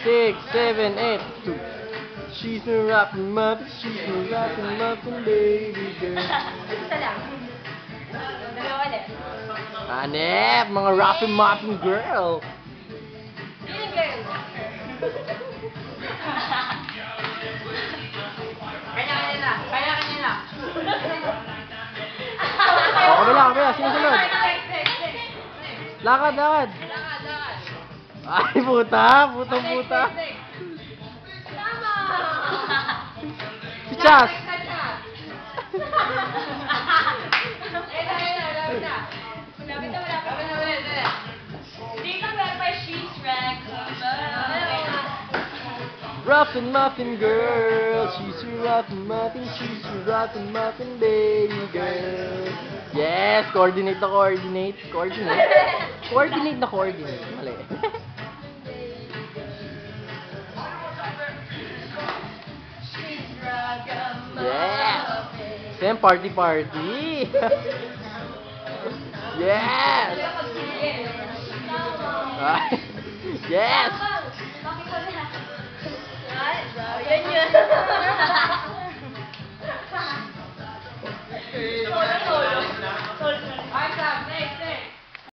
6, 7, 8. She's a rockin' muffin, she's a rockin' muffin, baby girl. Isa lang. Dalawa ulit. Hanep, mga rockin' muffin girl. Yun ang girl. Kanya-kanya na. Kanya-kanya na. O, kabila, sinusunod. Lakad. Lakad. Ay, puta. Tama! Si Chas. Lapit na. Dito meron pa she's wrecked. Rockin' muffin girl. She's a rockin' muffin, she's a rockin' muffin, baby girl. Yes, coordinate. Coordinate. Mali. Yes! Then party! Yes! Yes! Yan yun.